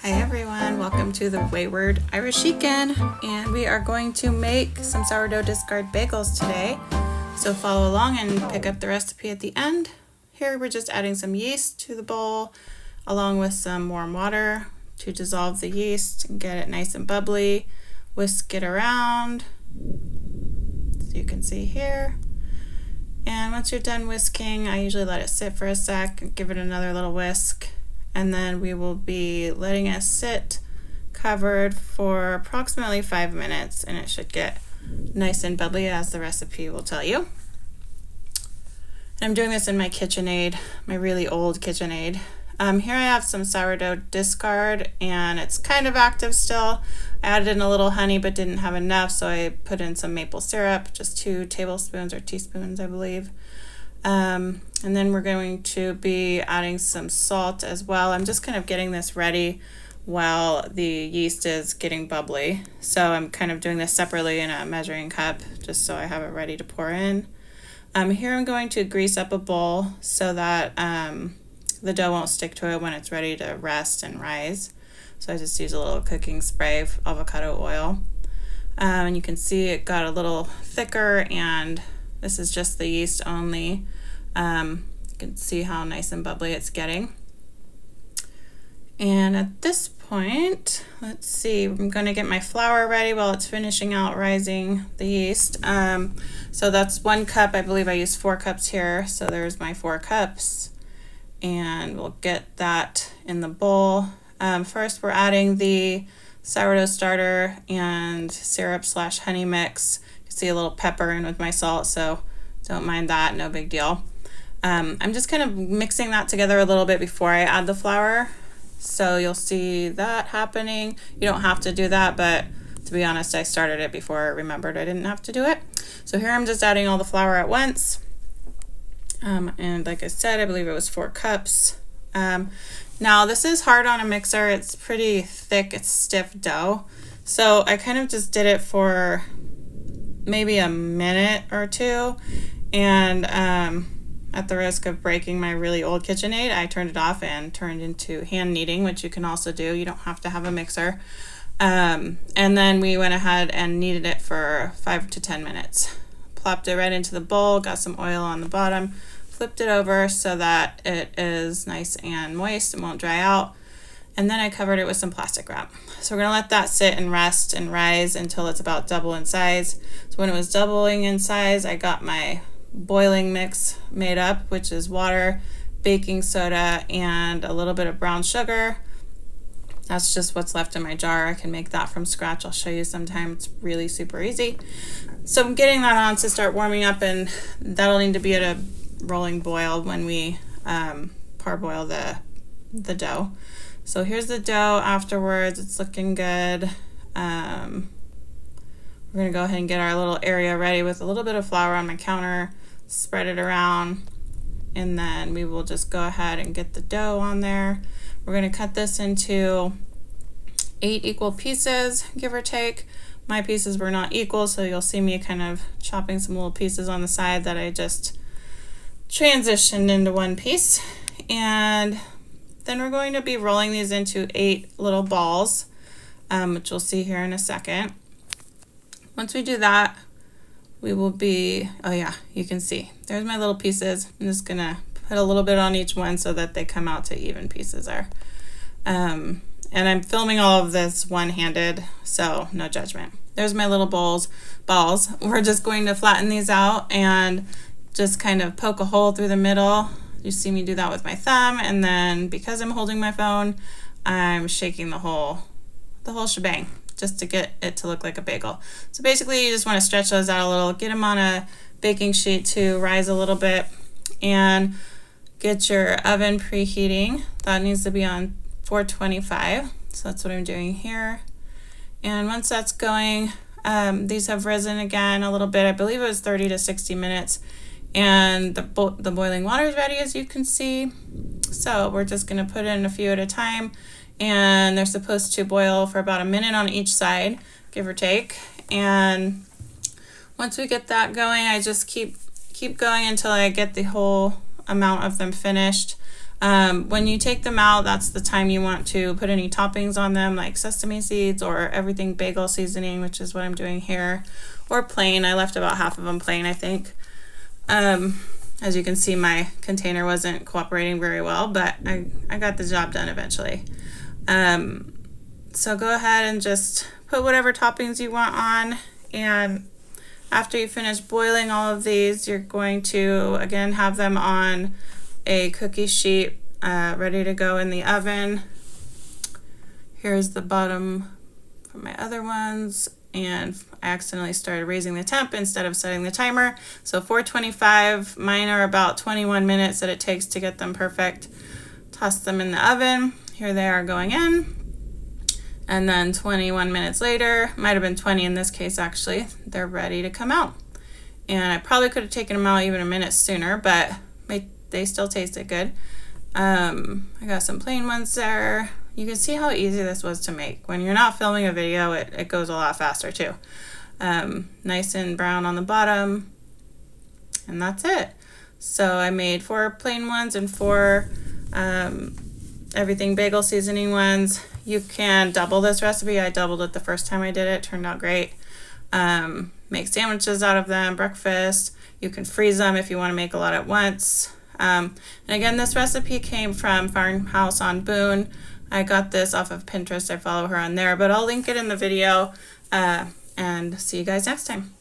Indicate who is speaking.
Speaker 1: Hi everyone, welcome to the Wayward Irish Chicken, and we are going to make some sourdough discard bagels today. So follow along and pick up the recipe at the end. Here we're just adding some yeast to the bowl along with some warm water to dissolve the yeast and get it nice and bubbly. Whisk it around so you can see here. And once you're done whisking, I usually let it sit for a sec and give it another little whisk. And then we will be letting it sit covered for approximately 5 minutes, and it should get nice and bubbly as the recipe will tell you. And I'm doing this in my KitchenAid, my really old KitchenAid. Here I have some sourdough discard, and it's kind of active still. I added in a little honey but didn't have enough, so I put in some maple syrup, just 2 tablespoons or teaspoons, I believe. And then we're going to be adding some salt as well. I'm just kind of getting this ready while the yeast is getting bubbly. So I'm kind of doing this separately in a measuring cup just so I have it ready to pour in. Here I'm going to grease up a bowl so that the dough won't stick to it when it's ready to rest and rise. So I just use a little cooking spray of avocado oil. And you can see it got a little thicker, and this is just the yeast only. You can see how nice and bubbly it's getting. And at this point, let's see, I'm going to get my flour ready while it's finishing out rising the yeast. So that's 1 cup. I believe I used 4 cups here. So there's my 4 cups. And we'll get that in the bowl. First, we're adding the sourdough starter and syrup/honey mix. You can see a little pepper in with my salt, so don't mind that, no big deal. I'm just kind of mixing that together a little bit before I add the flour. So you'll see that happening. You don't have to do that, but to be honest, I started it before I remembered I didn't have to do it. So here I'm just adding all the flour at once. And like I said, I believe it was 4 cups. Now this is hard on a mixer. It's pretty thick, it's stiff dough. So I kind of just did it for maybe a minute or 2, and at the risk of breaking my really old KitchenAid, I turned it off and turned into hand kneading, which you can also do. You don't have to have a mixer. And then we went ahead and kneaded it for 5 to 10 minutes. Plopped it right into the bowl, got some oil on the bottom, flipped it over so that it is nice and moist and won't dry out. And then I covered it with some plastic wrap. So we're gonna let that sit and rest and rise until it's about double in size. So when it was doubling in size, I got my boiling mix made up, which is water, baking soda, and a little bit of brown sugar. That's just what's left in my jar. I can make that from scratch. I'll show you sometime. It's really super easy. So I'm getting that on to start warming up, and that'll need to be at a rolling boil when we parboil the dough. So here's the dough afterwards. It's looking good. We're gonna go ahead and get our little area ready with a little bit of flour on my counter, spread it around, and then we will just go ahead and get the dough on there. We're gonna cut this into 8 equal pieces, give or take. My pieces were not equal, so you'll see me kind of chopping some little pieces on the side that I just transitioned into 1 piece. And then we're going to be rolling these into 8 little balls, which you'll see here in a second. Once we do that, we will be, oh yeah, you can see, there's my little pieces. I'm just gonna put a little bit on each one so that they come out to even pieces there. And I'm filming all of this one-handed, so no judgment. There's my little balls. We're just going to flatten these out and just kind of poke a hole through the middle. You see me do that with my thumb, and then because I'm holding my phone, I'm shaking the whole shebang, just to get it to look like a bagel. So basically you just want to stretch those out a little, get them on a baking sheet to rise a little bit, and get your oven preheating. That needs to be on 425. So that's what I'm doing here. And once that's going, these have risen again a little bit. I believe it was 30 to 60 minutes. And the boiling water is ready, as you can see. So we're just going to put in a few at a time. And they're supposed to boil for about a minute on each side, give or take. And once we get that going, I just keep going until I get the whole amount of them finished. When you take them out, that's the time you want to put any toppings on them, like sesame seeds or everything bagel seasoning, which is what I'm doing here, or plain. I left about half of them plain, I think. As you can see, my container wasn't cooperating very well, but I got the job done eventually. So go ahead and just put whatever toppings you want on, and after you finish boiling all of these, you're going to again have them on a cookie sheet ready to go in the oven. Here's the bottom for my other ones, and I accidentally started raising the temp instead of setting the timer. So 425, mine are about 21 minutes that it takes to get them perfect. Toss them in the oven. Here they are going in. And then 21 minutes later, might have been 20 in this case actually, they're ready to come out. And I probably could have taken them out even a minute sooner, but they still tasted good. I got some plain ones there. You can see how easy this was to make. When you're not filming a video, it goes a lot faster too. Nice and brown on the bottom. And that's it. So I made 4 plain ones and 4 everything bagel seasoning ones. You can double this recipe. I doubled it the first time I did it. Turned out great. Make sandwiches out of them, breakfast. You can freeze them if you want to make a lot at once. And again, this recipe came from Farmhouse on Boone. I got this off of Pinterest. I follow her on there, but I'll link it in the video. And see you guys next time.